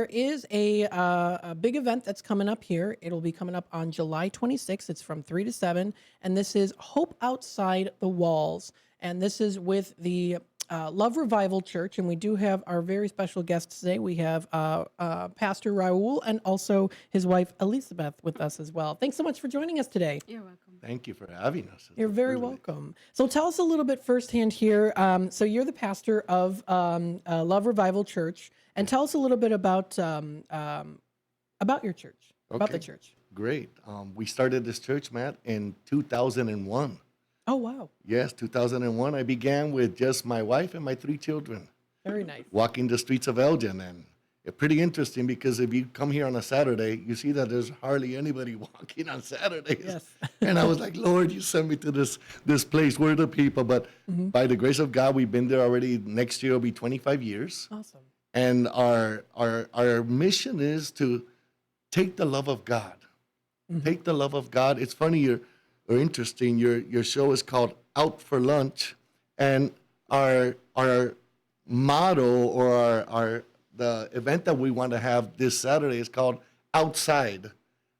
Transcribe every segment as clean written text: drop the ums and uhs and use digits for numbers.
There is a big event that's coming up here. It'll be coming up on July 26th. It's from 3 to 7, and this is Hope Outside the Walls. And this is with the Love Revival Church, and we do have our very special guest today. We have Pastor Raul and also his wife Elizabeth with us as well. Thanks so much for joining us today. You're welcome. Thank you for having us. It's You're a very privilege. welcome. So tell us a little bit firsthand here. So you're the pastor of Love Revival Church, and tell us a little bit about your church, about the Okay. church. Great. We started this church, Matt, in 2001. Oh, wow. Yes, 2001. I began with just my wife and my 3 children Very nice. walking the streets of Elgin. And it's pretty interesting because if you come here on a Saturday, you see that there's hardly anybody walking on Saturdays. Yes. And I was like, Lord, you sent me to this place. Where are the people? But by the grace of God, we've been there already. Next year will be 25 years. Awesome. And our mission is to take the love of God. Take the love of God. It's funny or interesting. Your show is called Out for Lunch, and our motto or the event that we want to have this Saturday is called Outside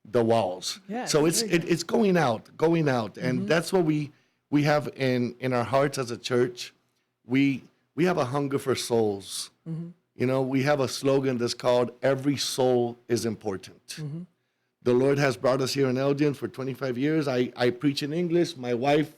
the Walls. Yeah, So it's very it's going out, and that's what we have in our hearts as a church. We have a hunger for souls. You know, we have a slogan that's called "Every soul is important." The Lord has brought us here in Elgin for 25 years. I preach in English. My wife,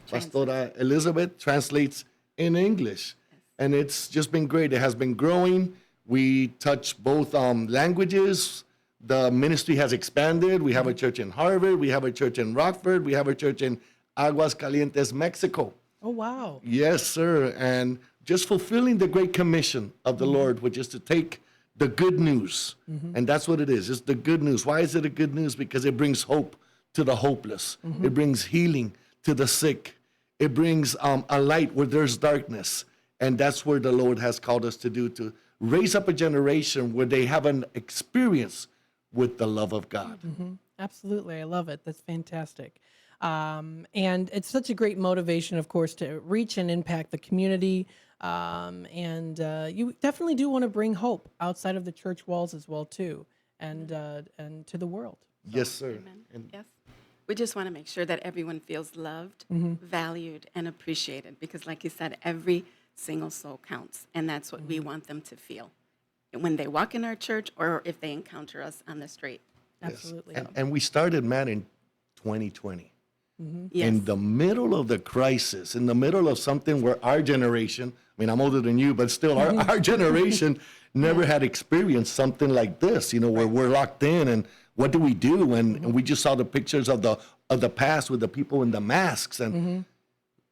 Pastora Elizabeth, translates in English. And it's just been great. It has been growing. We touch both languages. The ministry has expanded. We have a church in Harvard. We have a church in Rockford. We have a church in Aguas Calientes, Mexico. Oh, wow. Yes, sir. And just fulfilling the great commission of the Lord, which is to take the good news. And that's what it is. It's the good news. Why is it a good news? Because it brings hope to the hopeless. It brings healing to the sick. It brings a light where there's darkness. And that's where the Lord has called us to do, to raise up a generation where they have an experience with the love of God. Absolutely. I love it. That's fantastic. And it's such a great motivation, of course, to reach and impact the community. And you definitely do want to bring hope outside of the church walls as well, too, and to the world. Yes, sir. Amen. And Yes. We just want to make sure that everyone feels loved, valued, and appreciated because, like you said, every single soul counts. And that's what we want them to feel when they walk in our church or if they encounter us on the street. Absolutely. and we started, Matt, in 2020. Yes. In the middle of the crisis, in the middle of something where our generation, I mean, I'm older than you, but still our generation never had experienced something like this, you know, where we're locked in and what do we do? And we just saw the pictures of the past with the people in the masks and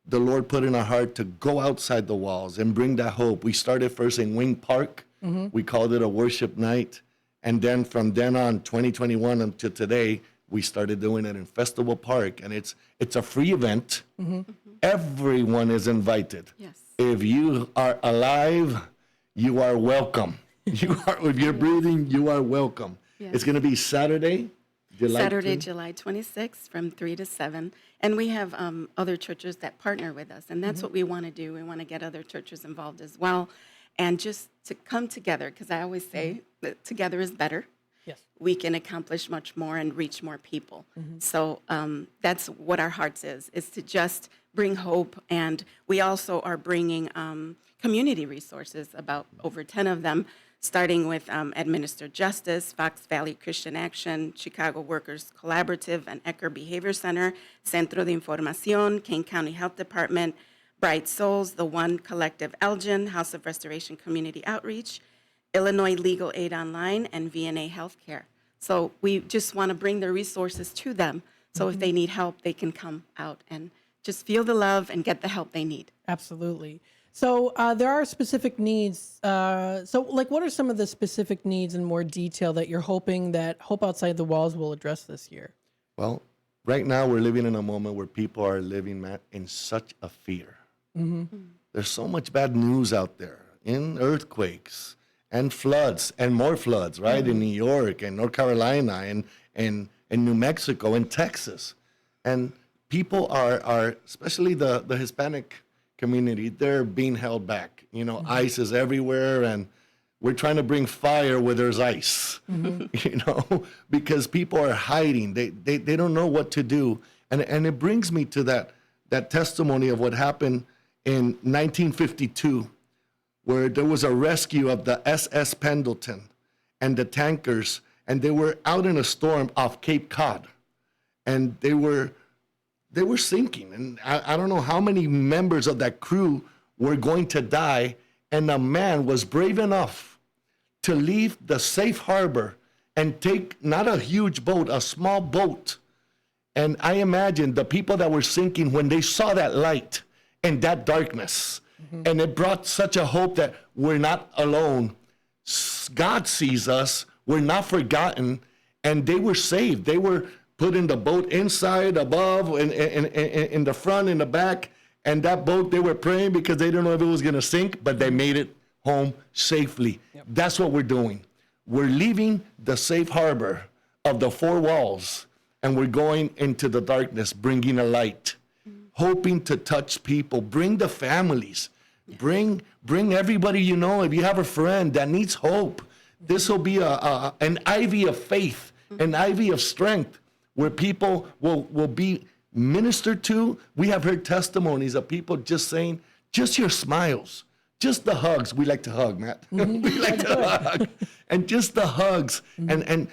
the Lord put in our heart to go outside the walls and bring that hope. We started first in Wing Park. We called it a worship night. And then from then on, 2021 until today, we started doing it in Festival Park, and it's a free event. Everyone is invited. Yes. If you are alive, you are welcome. If you're breathing, you are welcome. Yes. It's going to be Saturday, Saturday, 2. July 26th from 3 to 7. And we have other churches that partner with us. And that's what we want to do. We want to get other churches involved as well. And just to come together, because I always say that together is better. Yes. We can accomplish much more and reach more people. So that's what our hearts is to just bring hope. And we also are bringing community resources, about over 10 of them, starting with Administered Justice, Fox Valley Christian Action, Chicago Workers Collaborative, and Ecker Behavior Center, Centro de Información, Kane County Health Department, Bright Souls, The One Collective Elgin, House of Restoration Community Outreach, Illinois Legal Aid Online, and VNA Healthcare. So we just want to bring the resources to them. So if they need help, they can come out and just feel the love and get the help they need. Absolutely. So there are specific needs. So, like, what are some of the specific needs in more detail that you're hoping that Hope Outside the Walls will address this year? Well, right now we're living in a moment where people are living, Matt, in such a fear. There's so much bad news out there, in earthquakes and floods and more floods, right? In New York and North Carolina and New Mexico and Texas. And people are especially the Hispanic community, they're being held back. You know, ICE is everywhere, and we're trying to bring fire where there's ice, because people are hiding. They don't know what to do. And it brings me to that testimony of what happened in 1952, where there was a rescue of the SS Pendleton and the tankers, and they were out in a storm off Cape Cod, and they were sinking. And I don't know how many members of that crew were going to die, and a man was brave enough to leave the safe harbor and take not a huge boat, a small boat. And I imagine the people that were sinking, when they saw that light and that darkness, and it brought such a hope that we're not alone. God sees us. We're not forgotten. And they were saved. They were put in the boat inside, above, in the front, in the back. And that boat, they were praying because they didn't know if it was going to sink, but they made it home safely. Yep. That's what we're doing. We're leaving the safe harbor of the four walls, and we're going into the darkness, bringing a light, hoping to touch people. Bring the families. Bring everybody you know. If you have a friend that needs hope, this will be an ivy of faith, an ivy of strength, where people will be ministered to. We have heard testimonies of people just saying, just your smiles, just the hugs. We like to hug, Matt. We like to hug. And just the hugs, and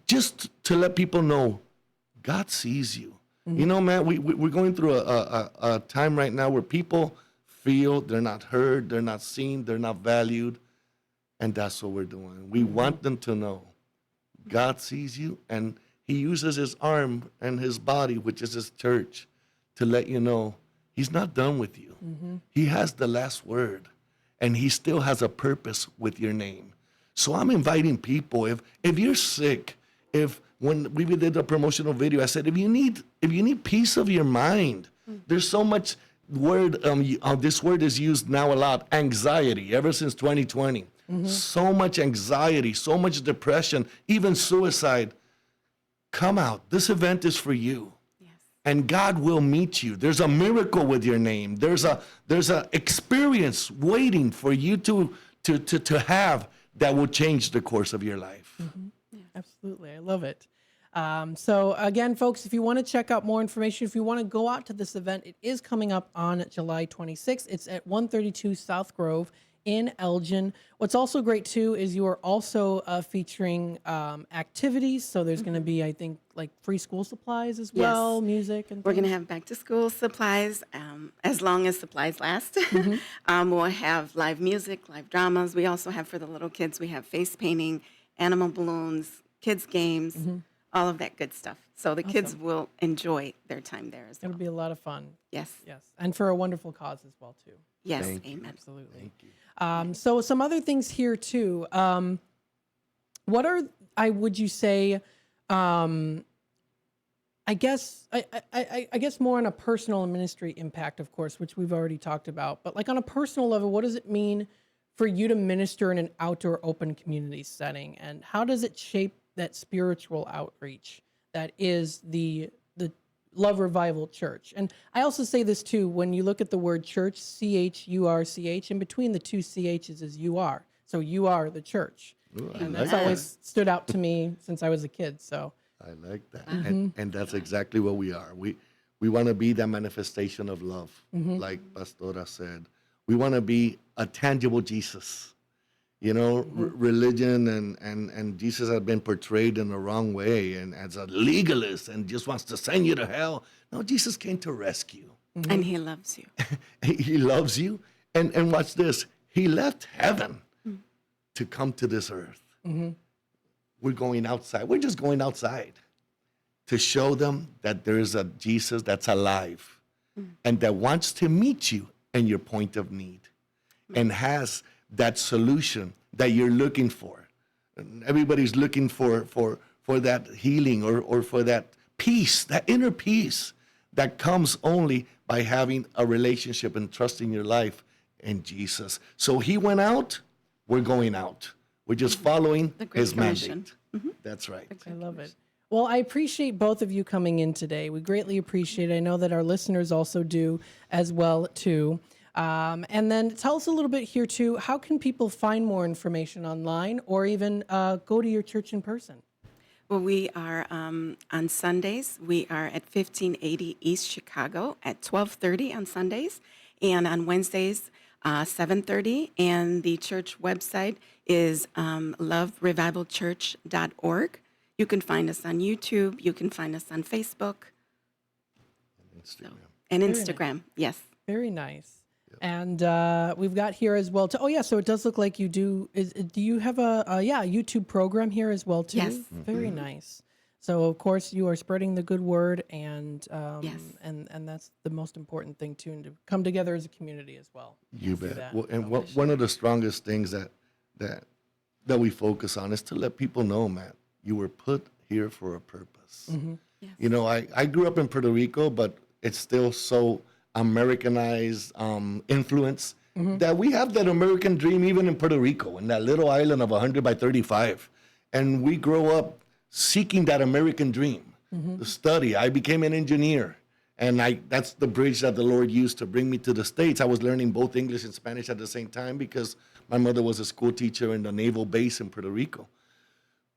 just to let people know, God sees you. You know, Matt, we're going through a time right now where people feel they're not heard, they're not seen, they're not valued. And that's what we're doing. We want them to know God sees you, and he uses his arm and his body, which is his church, to let you know he's not done with you. He has the last word, and he still has a purpose with your name. So I'm inviting people, if you're sick, when we did the promotional video, I said, if you need peace of your mind, there's so much word, this word is used now a lot, anxiety, ever since 2020. So much anxiety, so much depression, even suicide. Come out. This event is for you. Yes. And God will meet you. There's a miracle with your name. There's a experience waiting for you to have that will change the course of your life. Yeah. Absolutely. I love it. So again, folks, if you want to check out more information, if you want to go out to this event, it is coming up on July 26th. It's at 132 South Grove in Elgin. What's also great too is you are also featuring activities. So there's going to be, I think, like free school supplies as well, music and We're things. going to have back to school supplies as long as supplies last. We'll have live music, live dramas. We also have for the little kids, we have face painting, animal balloons, kids games, all of that good stuff. So the kids will enjoy their time there as well. It'll be a lot of fun. Yes. Yes. And for a wonderful cause as well too. Yes. Thank you. Amen. Absolutely. Thank you. So some other things here too. What are, would you say, I guess more on a personal and ministry impact, of course, which we've already talked about, but like on a personal level, what does it mean for you to minister in an outdoor open community setting? And how does it shape that spiritual outreach that is the Love Revival Church? And I also say this too, when you look at the word church, C-H-U-R-C-H, in between the two C-H's is you are. So you are the church. Ooh, And that's always stood out to me since I was a kid. So I like that. And that's exactly what we are. We want to be that manifestation of love, like Pastora said. We want to be a tangible Jesus. You know, religion and Jesus has been portrayed in the wrong way and as a legalist and just wants to send you to hell. No, Jesus came to rescue. And he loves you. He loves you. And watch this. He left heaven to come to this earth. We're going outside. We're just going outside to show them that there is a Jesus that's alive and that wants to meet you in your point of need and has that solution that you're looking for. And everybody's looking for that healing or for that peace, that inner peace that comes only by having a relationship and trusting your life in Jesus. So he went out, we're going out. We're just following his mandate. That's right. I love it. Well, I appreciate both of you coming in today. We greatly appreciate it. I know that our listeners also do as well, too. And then tell us a little bit here too, how can people find more information online or even go to your church in person? Well, we are on Sundays. We are at 1580 East Chicago at 12:30 on Sundays, and on Wednesdays 7:30. And the church website is loverevivalchurch.org. You can find us on YouTube. You can find us on Facebook Instagram. and Very Instagram. Yes. Very nice. And we've got here as well. Oh yeah, so it does look like you do. Do you have a YouTube program here as well too? Yes. Very nice. So of course you are spreading the good word, and Yes. and that's the most important thing too, and to come together as a community as well. You Do bet. that. Well, and one of the strongest things that we focus on is to let people know, Matt, you were put here for a purpose. Yes. You know, I grew up in Puerto Rico, but it's still so Americanized influence that we have that American dream even in Puerto Rico, in that little island of 100 by 35. And we grow up seeking that American dream, the study. I became an engineer. And that's the bridge that the Lord used to bring me to the States. I was learning both English and Spanish at the same time because my mother was a school teacher in the naval base in Puerto Rico.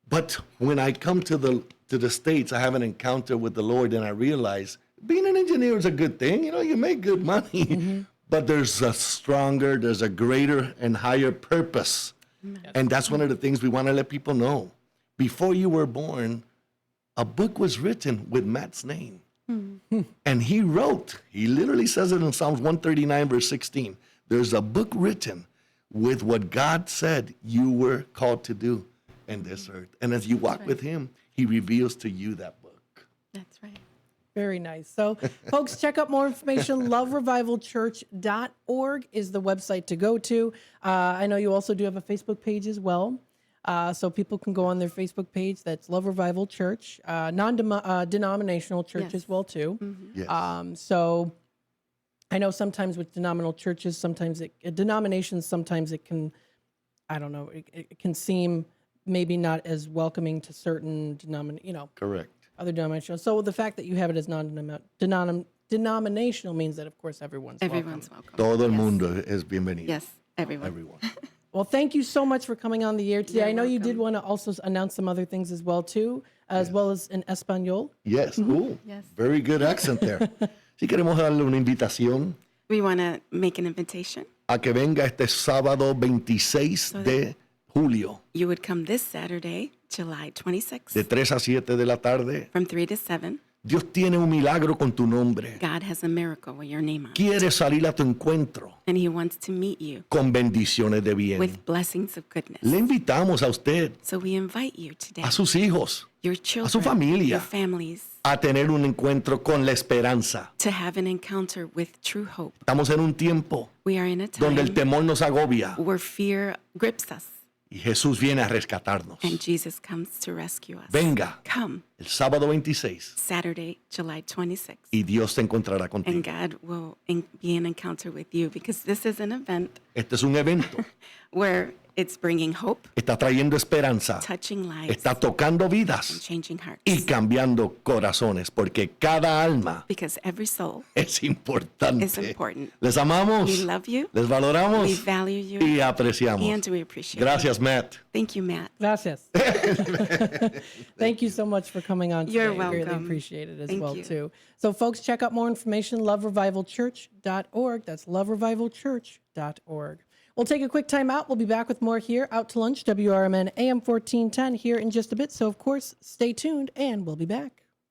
But when I come to the States, I have an encounter with the Lord, and I realize being an engineer is a good thing. You know, you make good money, but there's a greater and higher purpose. And that's one of the things we want to let people know. Before you were born, a book was written with Matt's name. And he literally says it in Psalms 139, verse 16. There's a book written with what God said you were called to do in this earth. And as you walk with him, he reveals to you that book. That's right. Very nice. So, folks, check out more information. LoveRevivalChurch.org is the website to go to. I know you also do have a Facebook page as well. So people can go on their Facebook page. That's Love Revival Church, non-denominational church Yes. as well, too. Yes. So I know sometimes with denominational churches, denominations, sometimes it can, I don't know, it can seem maybe not as welcoming to certain Correct. other denominations. So the fact that you have it as non-denominational means that, of course, everyone's welcome. Welcome. Todo el Yes. mundo es bienvenido. Yes, everyone. Everyone. Well, thank you so much for coming on the air today. You're I know you did welcome. want to also announce some other things as well, too, as well as in Espanol. Yes. Ooh, Yes. very good accent there. Sí queremos darle una invitación We want to make an invitation. a que venga este sábado 26 de julio, You would come this Saturday, July 26th, de 3 a 7 de la tarde. from 3 to 7. Dios tiene un milagro con tu nombre. God has a miracle with your name on it. Quiere salir a tu encuentro And he wants to meet you con bendiciones de bien. with blessings of goodness. Le invitamos a usted, So we invite you today, a sus hijos, your su children, familia. your families, a tener un encuentro con la esperanza. to have an encounter with true hope. Estamos en un tiempo We are in a donde el time temor nos agobia where fear grips us y Jesús viene a rescatarnos. and Jesus comes to rescue us. Venga Come el sábado 26 Saturday, July 26th. y Dios te encontrará And contigo. God will be an encounter with you because this is an event Este es un evento, where it's bringing hope, está trayendo esperanza, touching lives, está tocando and vidas changing hearts. y cambiando corazones, porque cada alma Because every soul es importante. is important. Les amamos, We love you, les valoramos we value you, y apreciamos. and we appreciate Gracias, Matt. you. Thank you, Matt. Gracias. Thank you so much for coming on today. You're Really welcome. appreciate it as Thank well, you. too. So, folks, check out more information, loverevivalchurch.org. That's loverevivalchurch.org. We'll take a quick time out. We'll be back with more here. Out to lunch, WRMN AM 1410 here in just a bit. So, of course, stay tuned, and we'll be back.